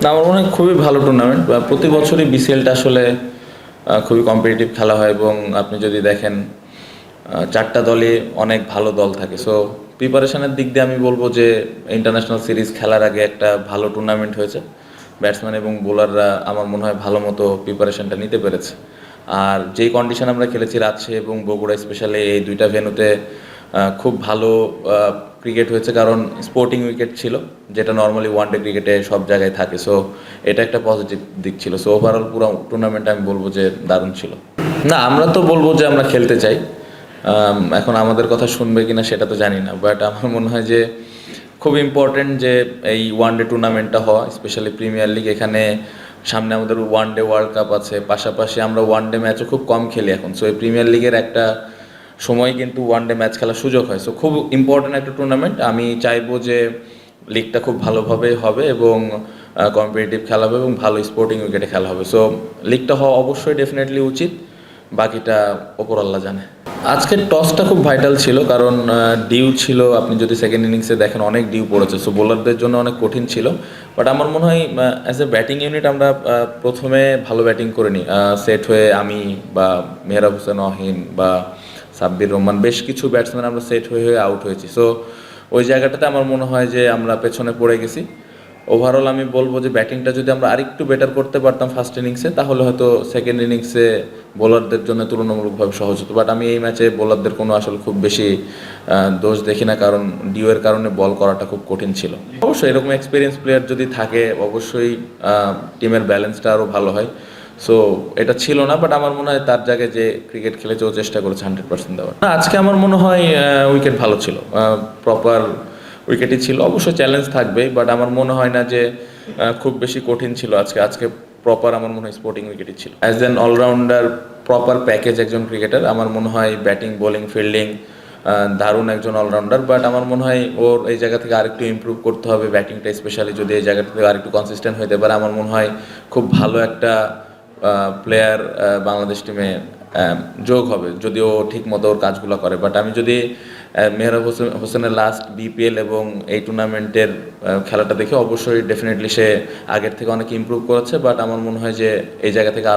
না, আমার মনে হয় খুবই ভালো টুর্নামেন্ট। প্রতি বছরই বিসিএলটা আসলে খুবই কম্পিটিটিভ খেলা হয় এবং আপনি যদি দেখেন চারটা দলে অনেক ভালো দল থাকে। সো প্রিপারেশনের দিক দিয়ে আমি বলবো যে ইন্টারন্যাশনাল সিরিজ খেলার আগে একটা ভালো টুর্নামেন্ট হয়েছে। ব্যাটসম্যান এবং বোলাররা আমার মনে হয় ভালো মতো প্রিপারেশনটা নিতে পেরেছে। আর যেই কন্ডিশন আমরা খেলেছি রাজশাহী এবং বগুড়া, স্পেশালি এই দুইটা ভেন্যুতে খুব ভালো ক্রিকেট হয়েছে, কারণ স্পোর্টিং উইকেট ছিল, যেটা নর্মালি ওয়ানডে ক্রিকেটে সব জায়গায় থাকে। সো এটা একটা পজিটিভ দিক ছিল। সো ওভারঅল পুরো টুর্নামেন্ট আমি বলবো যে দারুণ ছিল। না, আমরা তো বলবো যে আমরা খেলতে চাই। এখন আমাদের কথা শুনবে কিনা সেটা তো জানি না, বাট আমার মনে হয় যে খুব ইম্পর্টেন্ট যে এই ওয়ানডে টুর্নামেন্টটা হওয়া, স্পেশালি প্রিমিয়ার লিগ। এখানে সামনে আমাদের ওয়ানডে ওয়ার্ল্ড কাপ আছে, পাশাপাশি আমরা ওয়ানডে ম্যাচও খুব কম খেলি এখন। সো এই প্রিমিয়ার লিগের একটা সময় কিন্তু ওয়ানডে ম্যাচ খেলার সুযোগ হয়। সো খুব ইম্পর্টেন্ট একটা টুর্নামেন্ট। আমি চাইবো যে লিগটা খুব ভালোভাবে হবে এবং কম্পিটিটিভ খেলা হবে এবং ভালো স্পোর্টিং উইকেটে খেলা হবে। সো লিগটা হওয়া অবশ্যই ডেফিনেটলি উচিত, বাকিটা ওপর আল্লাহ জানে। আজকের টসটা খুব ভাইটাল ছিল, কারণ ডিউ ছিল। আপনি যদি সেকেন্ড ইনিংসে দেখেন অনেক ডিউ পড়েছে, সো বোলারদের জন্য অনেক কঠিন ছিল। বাট আমার মনে হয় অ্যাজ এ ব্যাটিং ইউনিট আমরা প্রথমে ভালো ব্যাটিং করে নিই। সেট হয়ে আমি বা মেহরাব হোসেন অহিন বা সাব্বির রহমান, বেশ কিছু ব্যাটসম্যান আমরা সেট হয়ে হয়ে আউট হয়েছি। সো ওই জায়গাটাতে আমার মনে হয় যে আমরা পেছনে পড়ে গেছি। ওভারঅল আমি বলবো যে ব্যাটিংটা যদি আমরা আরেকটু বেটার করতে পারতাম ফার্স্ট ইনিংসে, তাহলে হয়তো সেকেন্ড ইনিংসে বোলারদের জন্য তুলনামূলকভাবে সহজ হতো। বাট আমি এই ম্যাচে বোলারদের কোনো আসলে খুব বেশি দোষ দেখি না, কারণ ডিউয়ের কারণে বল করাটা খুব কঠিন ছিল। অবশ্যই এরকম এক্সপিরিয়েন্স প্লেয়ার যদি থাকে, অবশ্যই টিমের ব্যালেন্সটা আরও ভালো হয়। সো এটা ছিল না, বাট আমার মনে হয় তার জায়গায় যে ক্রিকেট খেলেছে ও চেষ্টা করেছে 100% দেওয়ার। না, আজকে আমার মনে হয় উইকেট ভালো ছিল, প্রপার উইকেটই ছিল। অবশ্যই চ্যালেঞ্জ থাকবে, বাট আমার মনে হয় না যে খুব বেশি কঠিন ছিল আজকে। আজকে প্রপার আমার মনে হয় স্পোর্টিং উইকেটই ছিল। As an allrounder, proper package একজন ক্রিকেটার। আমার মনে হয় ব্যাটিং, বোলিং, ফিল্ডিং দারুণ একজন অলরাউন্ডার। বাট আমার মনে হয় ওর এই জায়গা থেকে আরেকটু ইমপ্রুভ করতে হবে ব্যাটিংটা, স্পেশালি যদি এই জায়গা থেকে আরেকটু কনসিস্টেন্ট হতে পারে। আমার মনে হয় খুব ভালো একটা প্লেয়ার বাংলাদেশ টিমে যোগ হবে, যদি ও ঠিক মতো ওর কাজগুলো করে। বাট আমি যদি মেহরাব হোসেনের লাস্ট বিপিএল এবং এই টুর্নামেন্টের খেলাটা দেখে, অবশ্যই ডেফিনেটলি সে আগের থেকে অনেক ইমপ্রুভ করেছে। বাট আমার মনে হয় যে এই জায়গা থেকে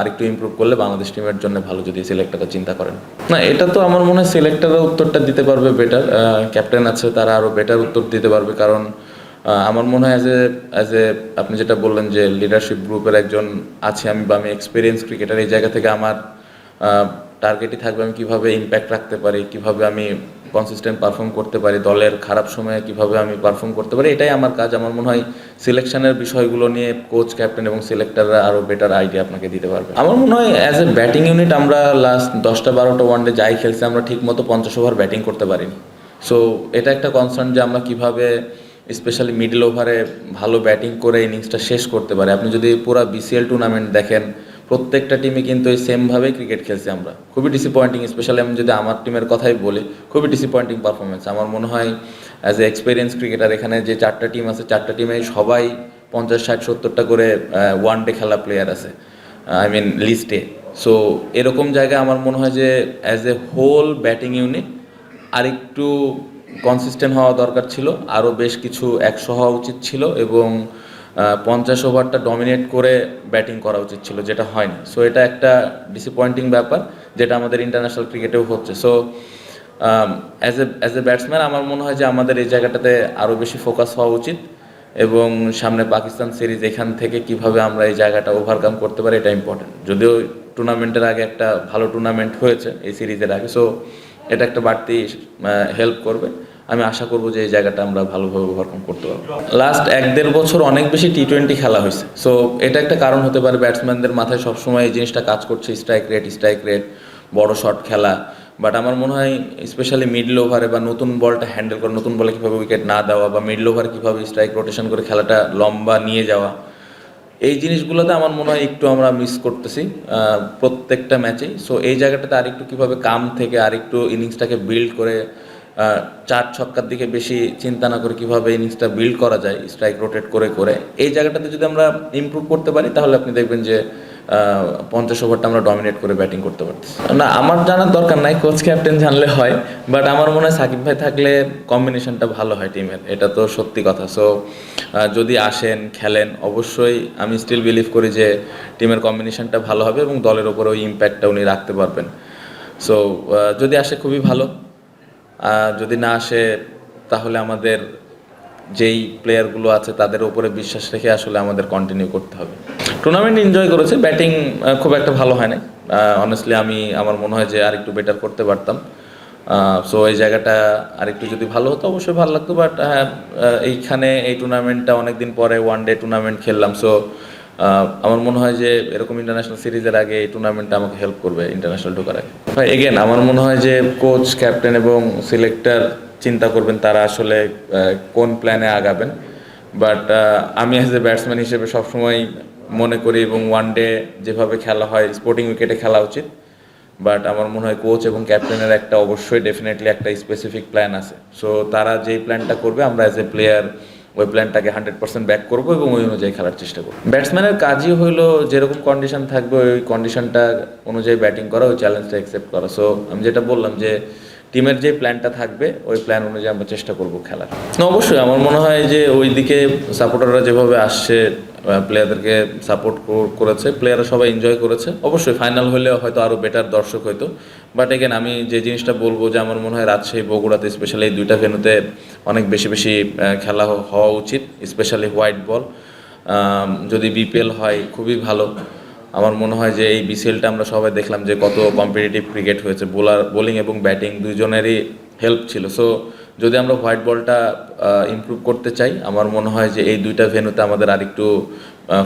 আরেকটু ইমপ্রুভ করলে বাংলাদেশ টিমের জন্য ভালো, যদি সিলেক্টরটা চিন্তা করেন। না, এটা তো আমার মনে হয় সিলেক্টররা উত্তরটা দিতে পারবে বেটার। ক্যাপ্টেন আছে, তারা আরও বেটার উত্তর দিতে পারবে। কারণ আমার মনে হয় অ্যাজ এ আপনি যেটা বললেন যে লিডারশিপ গ্রুপের একজন আছে আমি, বা আমি এক্সপিরিয়েন্স ক্রিকেটার, এই জায়গা থেকে আমার টার্গেটই থাকবে আমি কীভাবে ইম্প্যাক্ট রাখতে পারি, কীভাবে আমি কনসিস্টেন্ট পারফর্ম করতে পারি, দলের খারাপ সময়ে কীভাবে আমি পারফর্ম করতে পারি, এটাই আমার কাজ। আমার মনে হয় সিলেকশনের বিষয়গুলো নিয়ে কোচ, ক্যাপ্টেন এবং সিলেক্টররা আরও বেটার আইডিয়া আপনাকে দিতে পারবে। আমার মনে হয় অ্যাজ এ ব্যাটিং ইউনিট আমরা লাস্ট 10টা-12টা ওয়ানডে যাই খেলছি, আমরা ঠিক মতো 50 ওভার ব্যাটিং করতে পারিনি। সো এটা একটা কনসার্ন যে আমরা কীভাবে স্পেশালি মিডল ওভারে ভালো ব্যাটিং করে ইনিংসটা শেষ করতে পারি। আপনি যদি পুরো বিসিএল টুর্নামেন্ট দেখেন, প্রত্যেকটা টিমে কিন্তু এই সেমভাবেই ক্রিকেট খেলছি আমরা। খুবই ডিসঅ্যাপয়েন্টিং, স্পেশালি আমি যদি আমার টিমের কথাই বলি, খুবই ডিসঅ্যাপয়েন্টিং পারফরমেন্স। আমার মনে হয় অ্যাজ এ এক্সপিরিয়েন্স ক্রিকেটার, এখানে যে 4টা টিম আছে, 4টা টিমে সবাই 50, 60, 70টা করে ওয়ানডে খেলা প্লেয়ার আছে, আই মিন লিস্টে। সো এরকম জায়গায় আমার মনে হয় যে as a whole batting unit আরেকটু কনসিস্টেন্ট হওয়া দরকার ছিল, আরও বেশ কিছু 100 হওয়া উচিত ছিল এবং 50 ওভারটা ডমিনেট করে ব্যাটিং করা উচিত ছিল, যেটা হয়নি। সো এটা একটা ডিসঅ্যাপয়েন্টিং ব্যাপার, যেটা আমাদের ইন্টারন্যাশনাল ক্রিকেটেও হচ্ছে। সো অ্যাজ এ ব্যাটসম্যান আমার মনে হয় যে আমাদের এই জায়গাটাতে আরও বেশি ফোকাস হওয়া উচিত এবং সামনে পাকিস্তান সিরিজ, এখান থেকে কিভাবে আমরা এই জায়গাটা ওভারকাম করতে পারি, এটা ইম্পর্টেন্ট। যদিও টুর্নামেন্টের আগে একটা ভালো টুর্নামেন্ট হয়েছে এই সিরিজের আগে, সো এটা একটা বাড়তি হেল্প করবে। আমি আশা করবো যে এই জায়গাটা আমরা ভালোভাবে ওভারকাম করতে পারবো। লাস্ট 1-1.5 বছর অনেক বেশি টি-20 খেলা হয়েছে। সো এটা একটা কারণ হতে পারে, ব্যাটসম্যানদের মাথায় সবসময় এই জিনিসটা কাজ করছে, স্ট্রাইক রেট, বড় শট খেলা। বাট আমার মনে হয় স্পেশালি মিডল ওভারে বা নতুন বলটা হ্যান্ডেল করা, নতুন বলে কীভাবে উইকেট না দেওয়া, বা মিডল ওভারে কীভাবে স্ট্রাইক রোটেশন করে খেলাটা লম্বা নিয়ে যাওয়া, এই জিনিসগুলোতে আমার মনে হয় একটু আমরা মিস করতেছি প্রত্যেকটা ম্যাচেই। সো এই জায়গাটাতে আরেকটু কীভাবে কাম থেকে আরেকটু ইনিংসটাকে বিল্ড করে চার ছক্কার দিকে বেশি চিন্তা না করে কীভাবে ইনিংসটা বিল্ড করা যায় স্ট্রাইক রোটেট করে করে, এই জায়গাটাতে যদি আমরা ইমপ্রুভ করতে পারি তাহলে আপনি দেখবেন যে 50 ওভারটা আমরা ডমিনেট করে ব্যাটিং করতে পারতেছি। না, আমার জানার দরকার নাই, কোচ ক্যাপ্টেন জানলে হয়, বাট আমার মনে হয় সাকিব ভাই থাকলে কম্বিনেশনটা ভালো হয় টিমের, এটা তো সত্যি কথা। সো যদি আসেন খেলেন, অবশ্যই আমি স্টিল বিলিভ করি যে টিমের কম্বিনেশনটা ভালো হবে এবং দলের ওপরে ওই ইম্প্যাক্টটা উনি রাখতে পারবেন। সো যদি আসে খুবই ভালো, যদি না আসে তাহলে আমাদের যেই প্লেয়ারগুলো আছে তাদের উপরে বিশ্বাস রেখে আসলে আমাদের কন্টিনিউ করতে হবে। টুর্নামেন্ট এনজয় করেছে, ব্যাটিং খুব একটা ভালো হয় না অনেস্টলি। আমার মনে হয় যে আরেকটু বেটার করতে পারতাম। সো এই জায়গাটা আরেকটু যদি ভালো হতো অবশ্যই ভালো লাগতো, বাট হ্যাঁ, এইখানে এই টুর্নামেন্টটা অনেকদিন পরে ওয়ান ডে টুর্নামেন্ট খেললাম। সো আমার মনে হয় যে এরকম ইন্টারন্যাশনাল সিরিজের আগে এই টুর্নামেন্টটা আমাকে হেল্প করবে ইন্টারন্যাশনাল ঢোকার আগে। ভাই এগেন আমার মনে হয় যে কোচ ক্যাপ্টেন এবং সিলেক্টর চিন্তা করবেন তারা আসলে কোন প্ল্যানে আগাবেন, বাট আমি অ্যাজ এ ব্যাটসম্যান হিসেবে সবসময় মনে করি এবং ওয়ান ডে যেভাবে খেলা হয় স্পোর্টিং উইকেটে খেলা উচিত, বাট আমার মনে হয় কোচ এবং ক্যাপ্টেনের একটা অবশ্যই ডেফিনেটলি একটা স্পেসিফিক প্ল্যান আছে। সো তারা যেই প্ল্যানটা করবে আমরা অ্যাজ এ প্লেয়ার ওই প্ল্যানটাকে 100% ব্যাক করবো এবং ওই অনুযায়ী খেলার চেষ্টা করবো। ব্যাটসম্যানের কাজই হলো যেরকম কন্ডিশন থাকবে ওই কন্ডিশনটা অনুযায়ী ব্যাটিং করা, ওই চ্যালেঞ্জটা অ্যাকসেপ্ট করা। সো আমি যেটা বললাম যে টিমের যে প্ল্যানটা থাকবে ওই প্ল্যান অনুযায়ী আমরা চেষ্টা করবো খেলার। অবশ্যই আমার মনে হয় যে ওই দিকে সাপোর্টাররা যেভাবে আসছে, প্লেয়ারদেরকে সাপোর্ট করেছে, প্লেয়াররা সবাই এনজয় করেছে। অবশ্যই ফাইনাল হলে হয়তো আরও বেটার দর্শক হইতো, বাট এগেন আমি যে জিনিসটা বলবো যে আমার মনে হয় রাজশাহী বগুড়াতে স্পেশালি এই দুইটা ভেন্যুতে অনেক বেশি বেশি খেলা হওয়া উচিত, স্পেশালি হোয়াইট বল। যদি বিপিএল হয় খুবই ভালো। আমার মনে হয় যে এই বিসিএলটা আমরা সবাই দেখলাম যে কত কম্পিটিটিভ ক্রিকেট হয়েছে, বোলিং এবং ব্যাটিং দুইজনেরই হেল্প ছিল। সো যদি আমরা হোয়াইট বলটা ইমপ্রুভ করতে চাই, আমার মনে হয় যে এই দুইটা ভেন্যুতে আমাদের আরেকটু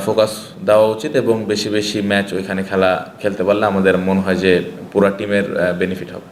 ফোকাস দেওয়া উচিত এবং বেশি বেশি ম্যাচ ওইখানে খেলতে পারলে আমাদের মনে হয় যে পুরো টিমের বেনিফিট হবে।